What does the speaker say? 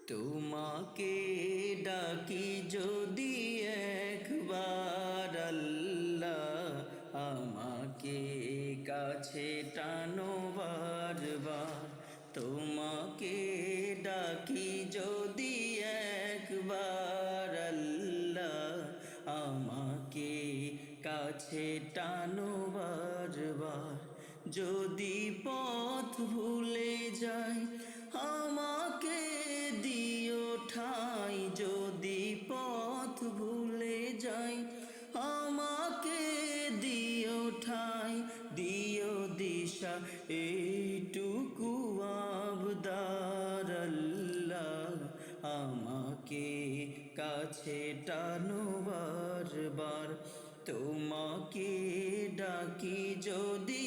তোমাকে ডাকি যদি একবার আল্লাহ, আমাকে কাছে টানো বারবার। তোমাকে ডাকি যদি একবার আল্লাহ, আমাকে কাছে টানো বারবার। যদি পথ ভুলে যাই আমাকে দিও ঠাই, যদি পথ ভুলে যাই আমাকে দিও ঠাই, দিও দিশা এইটুকু আবদার আল্লাহ, আমাকে কাছে টানো বারবার। তোমাকে ডাকি যদি